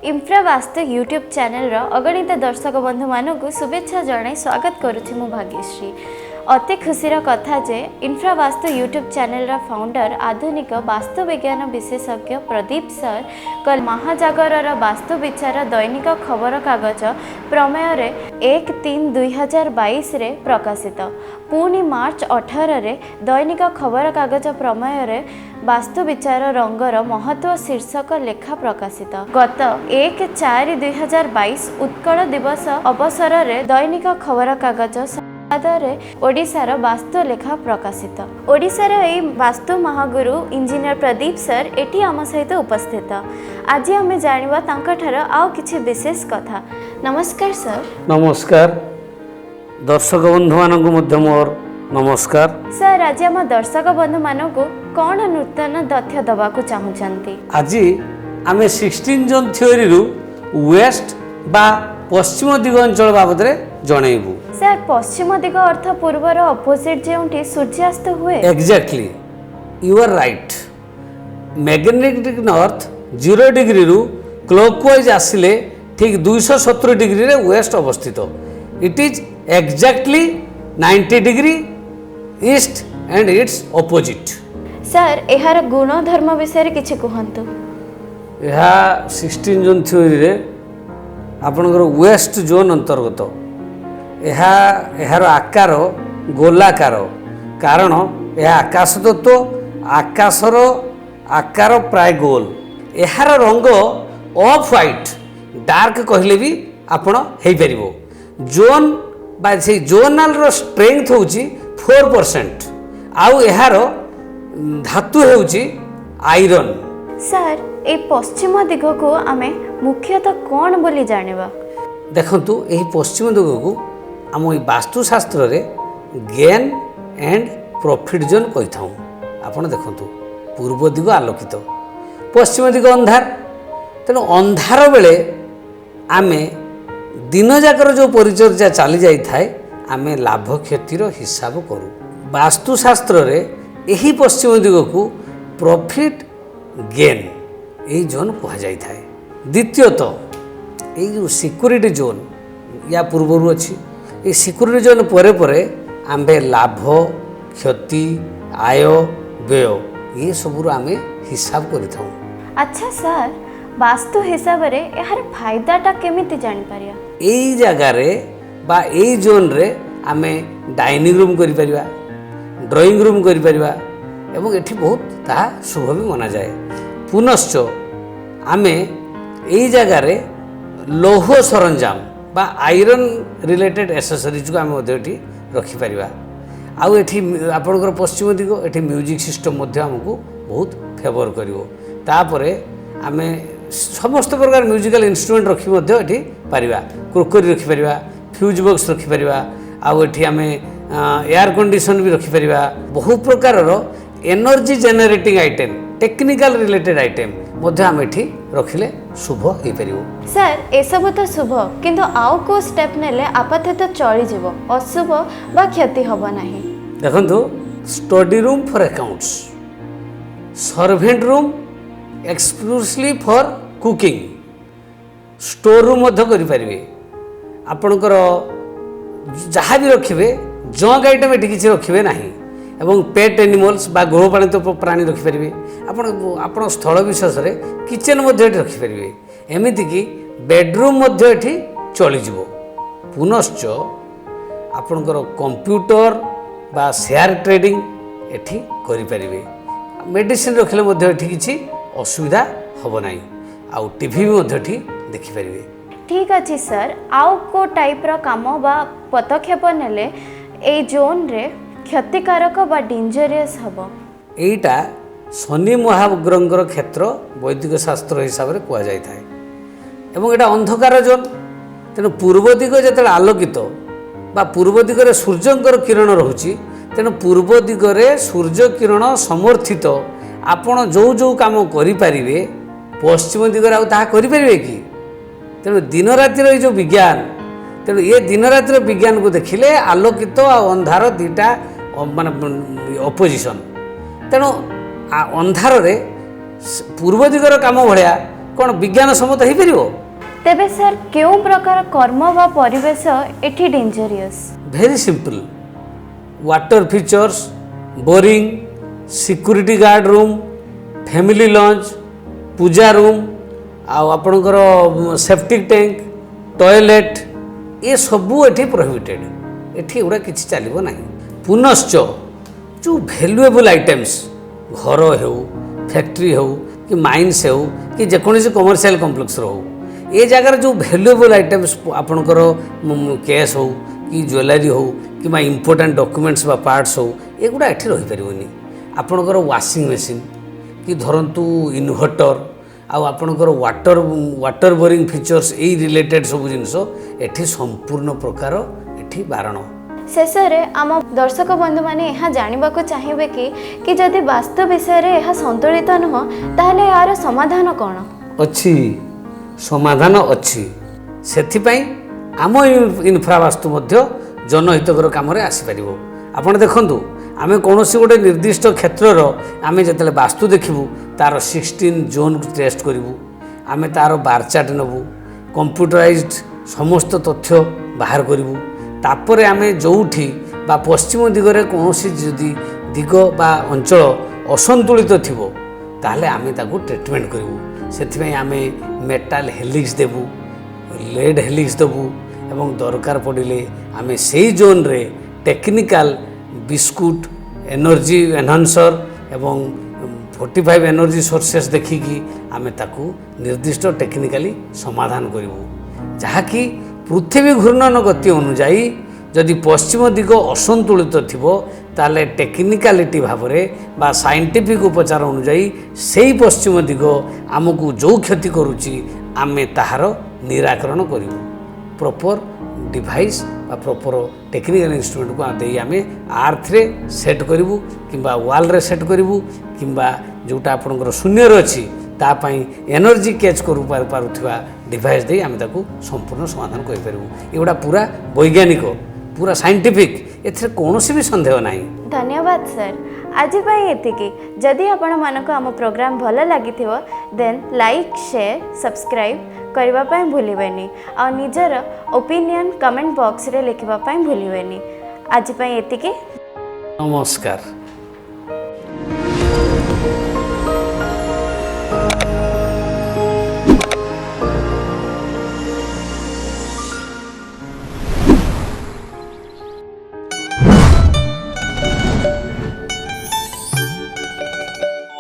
Infra Vastu YouTube channel अगणित दर्शक बंधु मानक शुभेच्छा जणाई स्वागत करुछि मु भाग्यश्री। अति खुशीर कथा जे infra Vastu YouTube channel founder आधुनिक वास्तु विज्ञान विशेषज्ञ प्रदीप सर कल महाजागर वास्तु विचार दैनिक खबर कागज प्रमेय 1/3/2022 रे प्रकाशित पुणी मार्च 18 रे दैनिक खबर कागज प्रमेय वास्तु विचार रंगर महत्व शीर्षक लेखा प्रकाशित गत 1/4/2022 उत्कल दिवस अवसर में दैनिक खबर कागज ओडिशार वास्तु लेखा प्रकाशित। ओडिशार ए vastu Mahaguru engineer Pradeep sir eighty आम सहित उपस्थित। आज आम जानिबा तांका ठार आउ किछि विशेष कथा। नमस्कार सर। नमस्कार दर्शक बंधु मानक मध्य मोर नमस्कार। सर आज आम दर्शक बंधु मानक कौन नूतन तथ्य दबाकू चाहुचंती? आज आमे 16 जोन थ्योरी रु वेस्ट बा पश्चिम दिग अंचल बाबद रे जणैबू। सर पश्चिम दिग अर्थ पूर्वर अपोजिट जेउंटी सूर्यास्त हुए। Exactly you are right. Magnetic north 0 degree रु क्लॉकवाइज आसिले ठीक 270 डिग्री रे वेस्ट अवस्थित। It is exactly 90 degree east and it's opposite. Sir एहार गुण धर्म विषय किछि कहंतु? यह 16 जोन थ्योरी रे आपनकर वेस्ट जोन अंतर्गत यार आकार गोलाकार कारण यह आकाश तत्व आकाशर आकार प्राय गोल। यार रंग ऑफ व्हाइट डार्क कहले भी आपण हेई परिबो। जोन बा से जोनाल रो स्ट्रेंथ होची 4% आउ यार धातु होची आयरन। सर ए पश्चिम दिग को आमे मुख्यतः कौन बोली जानेबा? देखंतु एही पश्चिम दिग को आम वास्तुशास्त्र रे गेन एंड प्रॉफिट जोन कही था। आपण देखंतु पूर्व दिग आलोकित पश्चिम दिग अंधार। तेणु अंधार बेले आमे दिन जाकर जो परिचर्या चली जाई थाए आमे लाभ क्षतिर हिसाब करू। वास्तुशास्त्र रे एही पश्चिम दिग को प्रॉफिट गेन यही जोन कह जाई थाए। द्वितीयतः ये जो सिक्योरिटी जोन या पूर्वर अच्छी ये सिक्योरिटी जोन परे परे आम्भे लाभ क्षति आय व्यय ये सबूर आम हिसाब करि थाउ। अच्छा सर वास्तु हिसाब रे यार फायदाटा केमिति जानि पारिया? एई जगह रे बा एई जोन रे आमे डाइनिंग रूम करि परिबा, ड्राइंग रूम करि परिबा एवं एठी बहुत ता शुभ भी माना जाए। पुनश्च आमे एई जगह रे लौह सरंजाम बा आयरन रिलेटेड एसेसरीज को आम रखी परिबा। आउ एठी आपनकर पश्चिम दिग एठी म्यूजिक सिस्टम मध्य हमको बहुत फेवर करिवो। तापरे आमे समस्त प्रकार म्यूजिकल इंस्ट्रूमेंट रखी मध्य एठी परिबा। क्रोकरी रखी परिबा, फ्यूज बॉक्स रखी परिबा, आउ एठी आमे एयर कंडीशन भी रखी परिबा। बहु प्रकार रो energy generating item technical related item मध्य आम एठी रखिले शुभ हो परिबो। सर ए सब तो शुभ किंतु आउ को स्टेप नेले आपातत चली जीवो अशुभ बा क्षति होबो नाही। देखंतु study room for accounts, servant room exclusively for cooking, store room मध्य करि परिबे। आपनकर जहाँ भी रखिबे जंक आइटम एठी किछि रखिबे नाही एवं पेट एनिमल्स बा गृहपालित प्राणी रखिपारे। आपण स्थल विशेष रे किचेन मध्य रखिपारे। एमिति कि बेडरूम मध्य एठी चलीजिवो। पुनश्च आपणकर कंप्यूटर बा शेयर ट्रेडिंग एठी करि परिबे। मेडिसिन रखिले मध्य एठी किछि असुविधा होबो नाही। आउ टीवी भी मध्य एठी देखि परिबे। ठीक अछि सर आउ को टाइप रो काम बा पदक्षेप नेले ए जोन रे क्षतिकारक बा डेंजरियस हबो? एटा शनि महाग्रहर क्षेत्र वैदिक शास्त्र हिसाब से कह जाए एवं एटा अंधकार जोन। तेणु पूर्व दिग जो आलोकित बा पूर्व दिगरे सूर्यंकर किरण रहुची तेणु पूर्व दिगरे सूर्य किरण समर्थित आपण जो जो काम करें पश्चिम दिगरे आउ ताहा करें कि? तेणु दिन रातिर जो विज्ञान तेणु ये दिन रातिर विज्ञान को देखिले आलोकित आ अंधार दीटा मान अपोजिशन। तेणु अंधार रे पूर्व दिगर काम भाया କ'ଣ ବିଜ୍ଞାନ ସମ୍ମତ ହେଇପାରିବ? ତେବେ ସାର୍ କେଉଁ ପ୍ରକାର କର୍ମ ବା ପରିବେଶ ଏଠି dangerous? Very simple. Water features, boring, security guard room, family lunch, puja room, ଆଉ ଆପଣଙ୍କର ସେପ୍ଟିକ୍ ଟ୍ୟାଙ୍କ, ଟଏଲେଟ୍, ଏ ସବୁ ଏଠି ପ୍ରୋହିବିଟେଡ୍। ଏଠି ଏଗୁଡ଼ା କିଛି ଚାଲିବ ନାହିଁ। ପୁନଶ୍ଚ ଯେଉଁ ଭ୍ୟାଲୁଏବୁଲ୍ ଆଇଟମ୍ସ, ଘର ହେଉ, ଫ୍ୟାକ୍ଟ୍ରି ହେଉ କି ମାଇନ୍ସ ହେଉ କି ଯେକୌଣସି କମର୍ସିଆଲ କମ୍ପ୍ଲେକ୍ସର ହେଉ, ଏ ଜାଗାରେ ଯେଉଁ ଭ୍ୟାଲୁଏବୁଲ୍ ଆଇଟମ୍ସ ଆପଣଙ୍କର କ୍ୟାସ୍ ହେଉ କି ଜୁଏଲାରୀ ହେଉ କିମ୍ବା ଇମ୍ପୋର୍ଟାଣ୍ଟ ଡକ୍ୟୁମେଣ୍ଟସ୍ ବା ପାର୍ଟସ୍ ହେଉ, ଏଗୁଡ଼ା ଏଠି ରହିପାରିବନି। ଆପଣଙ୍କର ୱାସିଂ ମେସିନ୍ କି ଧରନ୍ତୁ ଇନଭର୍ଟର ଆଉ ଆପଣଙ୍କର ୱାଟର ବୋରିଂ ଫିଚର୍ସ, ଏଇ ରିଲେଟେଡ୍ ସବୁ ଜିନିଷ ଏଠି ସମ୍ପୂର୍ଣ୍ଣ ପ୍ରକାର ଏଠି ବାରଣ। ଶେଷରେ ଆମ ଦର୍ଶକ ବନ୍ଧୁମାନେ ଏହା ଜାଣିବାକୁ ଚାହିଁବେ କି ଯଦି ବାସ୍ତୁ ବିଷୟରେ ଏହା ସନ୍ତୁଳିତ ନୁହଁ ତାହେଲେ ଏହାର ସମାଧାନ କ'ଣ? ଅଛି, ସମାଧାନ ଅଛି। ସେଥିପାଇଁ ଆମ ଇନଫ୍ରା ବାସ୍ତୁ ମଧ୍ୟ ଜନହିତକର କାମରେ ଆସିପାରିବ। ଆପଣ ଦେଖନ୍ତୁ, ଆମେ କୌଣସି ଗୋଟେ ନିର୍ଦ୍ଦିଷ୍ଟ କ୍ଷେତ୍ରର ଆମେ ଯେତେବେଳେ ବାସ୍ତୁ ଦେଖିବୁ ତା'ର 16 ଜୋନ୍କୁ ଟେଷ୍ଟ କରିବୁ, ଆମେ ତା'ର ବାର ଚାର୍ଟ ନେବୁ, କମ୍ପ୍ୟୁଟରାଇଜ୍ଡ ସମସ୍ତ ତଥ୍ୟ ବାହାର କରିବୁ। ତାପରେ ଆମେ ଯେଉଁଠି ବା ପଶ୍ଚିମ ଦିଗରେ କୌଣସି ଯଦି ଦିଗ ବା ଅଞ୍ଚଳ ଅସନ୍ତୁଳିତ ଥିବ ତାହେଲେ ଆମେ ତାକୁ ଟ୍ରିଟମେଣ୍ଟ କରିବୁ। ସେଥିପାଇଁ ଆମେ ମେଟାଲ ହେଲିକ୍ସ ଦେବୁ, ଲେଡ୍ ହେଲିକ୍ସ ଦେବୁ ଏବଂ ଦରକାର ପଡ଼ିଲେ ଆମେ ସେଇ ଜୋନ୍ରେ ଟେକ୍ନିକାଲ ବିସ୍କୁଟ, ଏନର୍ଜି ଏନହାନ୍ସର ଏବଂ 45 ଏନର୍ଜି ସୋର୍ସେସ୍ ଦେଖିକି ଆମେ ତାକୁ ନିର୍ଦ୍ଦିଷ୍ଟ ଟେକ୍ନିକାଲି ସମାଧାନ କରିବୁ। ଯାହାକି ପୃଥିବୀ ଘୂର୍ଣ୍ଣନ ଗତି ଅନୁଯାୟୀ ଯଦି ପଶ୍ଚିମ ଦିଗ ଅସନ୍ତୁଳିତ ଥିବ ତାହେଲେ ଟେକ୍ନିକାଲିଟି ଭାବରେ ବା ସାଇଣ୍ଟିଫିକ୍ ଉପଚାର ଅନୁଯାୟୀ ସେଇ ପଶ୍ଚିମ ଦିଗ ଆମକୁ ଯେଉଁ କ୍ଷତି କରୁଛି ଆମେ ତାହାର ନିରାକରଣ କରିବୁ। ପ୍ରପର୍ ଡିଭାଇସ୍ ବା ପ୍ରପର୍ ଟେକ୍ନିକାଲ ଇନଷ୍ଟ୍ରୁମେଣ୍ଟକୁ ଦେଇ ଆମେ ଆର୍ଥରେ ସେଟ୍ କରିବୁ କିମ୍ବା ୱାଲ୍ରେ ସେଟ୍ କରିବୁ କିମ୍ବା ଯେଉଁଟା ଆପଣଙ୍କର ଶୂନ୍ୟରେ ଅଛି ତା ପାଇଁ ଏନର୍ଜି କ୍ୟାଚ୍ କରିପାରୁଥିବା ଡିଭାଇସ୍ ଦେଇ ଆମେ ତାକୁ ସମ୍ପୂର୍ଣ୍ଣ ସମାଧାନ କରିପାରିବୁ। ଏଗୁଡ଼ା ପୁରା ବୈଜ୍ଞାନିକ, ପୁରା ସାଇଣ୍ଟିଫିକ୍, ଏଥିରେ କୌଣସି ବି ସନ୍ଦେହ ନାହିଁ। ଧନ୍ୟବାଦ ସାର୍। ଆଜି ପାଇଁ ଏତିକି। ଯଦି ଆପଣମାନଙ୍କୁ ଆମ ପ୍ରୋଗ୍ରାମ ଭଲ ଲାଗିଥିବ ଦେନ୍ ଲାଇକ୍, ସେୟାର, ସବସ୍କ୍ରାଇବ୍ କରିବା ପାଇଁ ଭୁଲିବେନି ଆଉ ନିଜର ଓପିନିଅନ୍ କମେଣ୍ଟ ବକ୍ସରେ ଲେଖିବା ପାଇଁ ଭୁଲିବେନି। ଆଜି ପାଇଁ ଏତିକି। ନମସ୍କାର।